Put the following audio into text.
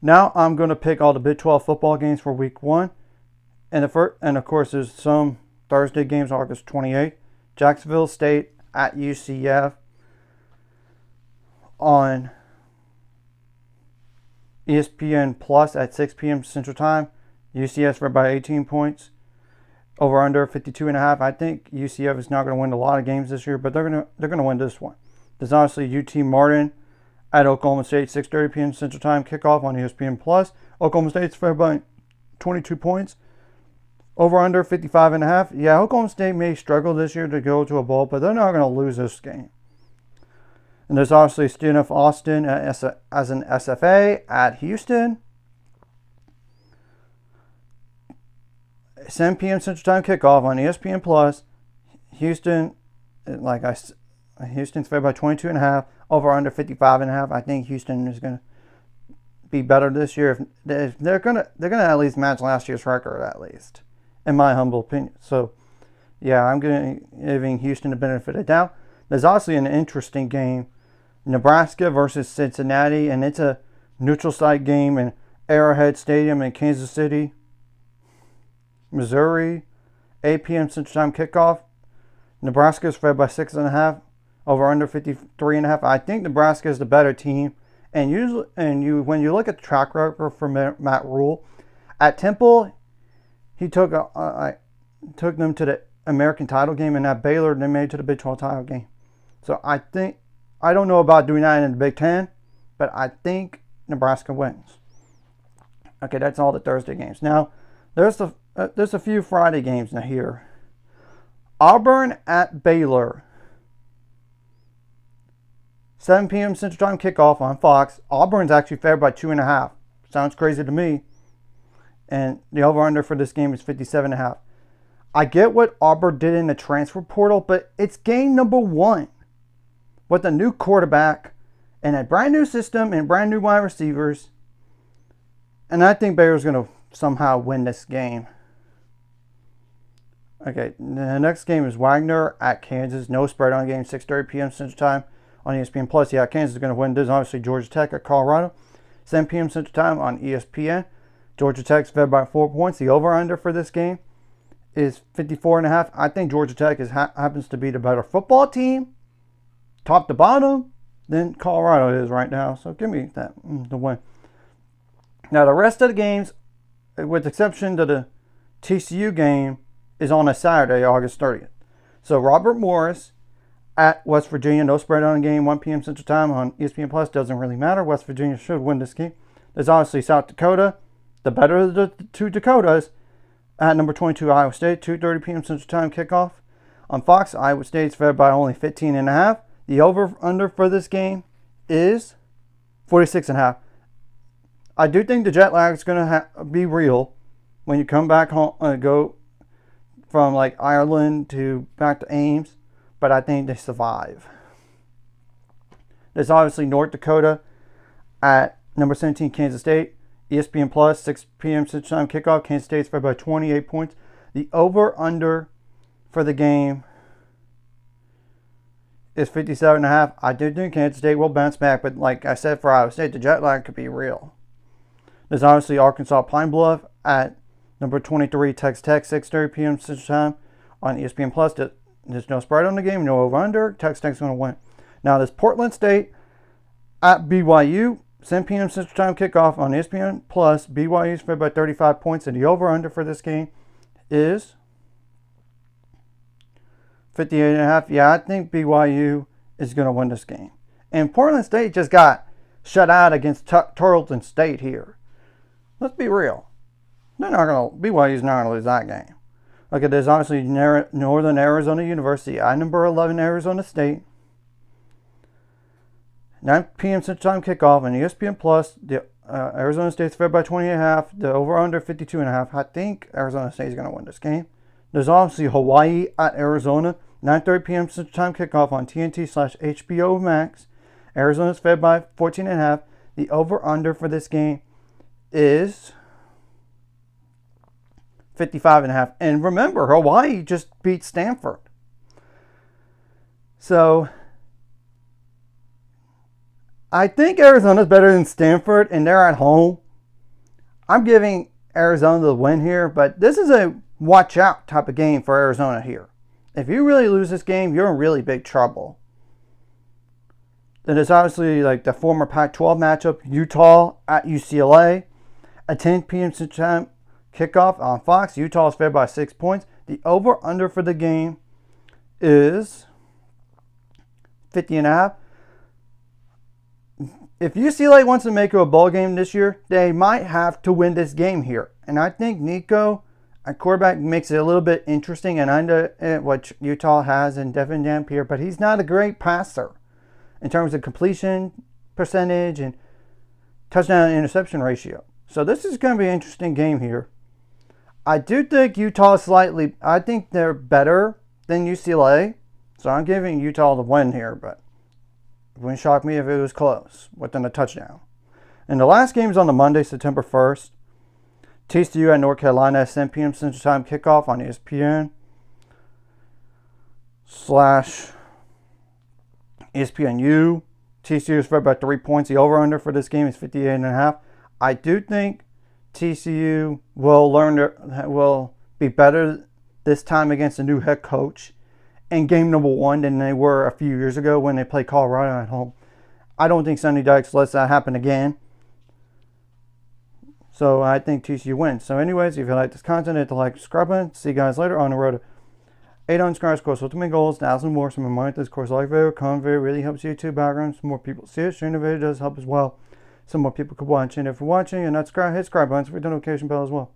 Now I'm going to pick all the Big 12 football games for Week 1. And of course, there's some Thursday games, August 28th. Jacksonville State at UCF on ESPN Plus at 6 p.m. Central Time. UCF's led by 18 points. Over under 52.5. I think UCF is not going to win a lot of games this year, but they're going to win this one. There's honestly UT Martin at Oklahoma State, 6:30 p.m. Central Time kickoff on ESPN Plus. Oklahoma State's favored by 22 points. Over under 55.5. Yeah, Oklahoma State may struggle this year to go to a bowl, but they're not going to lose this game. And there's obviously Student of Austin as an SFA at Houston. 7 p.m. Central Time kickoff on ESPN Plus. Houston's favored by 22.5. Over under 55.5. I think Houston is going to be better this year. If they're gonna at least match last year's record, at least, in my humble opinion. So, yeah, I'm giving Houston the benefit of the doubt. There's also an interesting game, Nebraska versus Cincinnati, and it's a neutral site game in Arrowhead Stadium in Kansas City, Missouri. 8 p.m. Central Time kickoff. Nebraska is favored by 6.5. Over under 53.5. I think Nebraska is the better team. And when you look at the track record for Matt Rule, at Temple, he took them to the American title game, and at Baylor they made it to the Big 12 title game. So I don't know about doing that in the Big 10, but I think Nebraska wins. Okay, that's all the Thursday games. Now there's a few Friday games now here. Auburn at Baylor. 7 p.m. Central Time kickoff on Fox. Auburn's actually favored by 2.5. Sounds crazy to me. And the over-under for this game is 57.5. I get what Auburn did in the transfer portal, but it's game number 1 with a new quarterback and a brand new system and brand new wide receivers. And I think Baylor's going to somehow win this game. Okay, the next game is Wagner at Kansas. No spread on game, 6:30 p.m. Central Time on ESPN Plus. Yeah, Kansas is going to win this. Obviously, Georgia Tech at Colorado. 7 p.m. Central Time on ESPN. Georgia Tech's fed by 4 points. The over-under for this game is 54.5. I think Georgia Tech happens to be the better football team, top to bottom, than Colorado is right now. So give me that, the win. Now, the rest of the games, with the exception to the TCU game, is on a Saturday, August 30th. So Robert Morris at West Virginia, no spread on the game, 1 p.m. Central Time on ESPN Plus. Doesn't really matter. West Virginia should win this game. There's obviously South Dakota, the better of the two Dakotas, at number 22 Iowa State, 2:30 p.m. Central Time kickoff on Fox. Iowa State's fed by only 15.5. The over/under for this game is 46.5. I do think the jet lag is going to be real when you come back home, go from like Ireland to back to Ames, but I think they survive. There's obviously North Dakota at number 17 Kansas State. ESPN Plus, 6 p.m. Central Time kickoff. Kansas State's fed by 28 points. The over/under for the game is 57.5. I do think Kansas State will bounce back, but like I said for Iowa State, the jet lag could be real. There's obviously Arkansas Pine Bluff at number 23 Texas Tech, 6:30 p.m. Central Time on ESPN Plus. There's no spread on the game, no over/under. Texas Tech's going to win. Now there's Portland State at BYU, 7 p.m. Central Time kickoff on ESPN Plus. BYU's fed by 35 points, and the over/under for this game is 58.5. Yeah, I think BYU is going to win this game. And Portland State just got shut out against Tarleton State here. Let's be real. BYU's not going to lose that game. Okay, there's obviously Northern Arizona University at number 11 Arizona State. 9 p.m. Central Time kickoff on ESPN Plus. The Arizona State's fed by 20.5. The over/under 52.5. I think Arizona State is going to win this game. There's obviously Hawaii at Arizona. 9:30 p.m. Central Time kickoff on TNT/HBO Max. Arizona's fed by 14.5. The over/under for this game is 55.5. And remember, Hawaii just beat Stanford. So I think Arizona's better than Stanford, and they're at home. I'm giving Arizona the win here, but this is a watch out type of game for Arizona here. If you really lose this game, you're in really big trouble. Then it's obviously like the former Pac-12 matchup, Utah at UCLA. A 10 p.m. Central Time kickoff on Fox. Utah is favored by 6 points. The over-under for the game is 50.5. If UCLA wants to make it a bowl game this year, they might have to win this game here. And I think Nico at quarterback makes it a little bit interesting. And I know what Utah has in Devin Dampier, but he's not a great passer in terms of completion percentage and touchdown interception ratio. So this is going to be an interesting game here. I do think Utah is I think they're better than UCLA. So I'm giving Utah the win here, but it wouldn't shock me if it was close, within a touchdown. And the last game is on the Monday, September 1st. TCU at North Carolina, 7 p.m. Central Time kickoff on ESPN / ESPNU. TCU is favored by 3 points. The over-under for this game is 58.5. I do think TCU will be better this time against a new head coach in game number 1 than they were a few years ago when they played Colorado at home. I don't think Sonny Dykes lets that happen again. So I think TCU wins. So anyways, if you like this content, hit the like, subscribe button. See you guys later on the road to 800 subscribers, course, ultimate goals, 1,000 more. So remind this course, like video, comment video, really helps YouTube backgrounds. More people see it. Sharing the video does help as well. Some more people could watch. And if you're watching and not subscribed, hit subscribe button for the notification bell as well.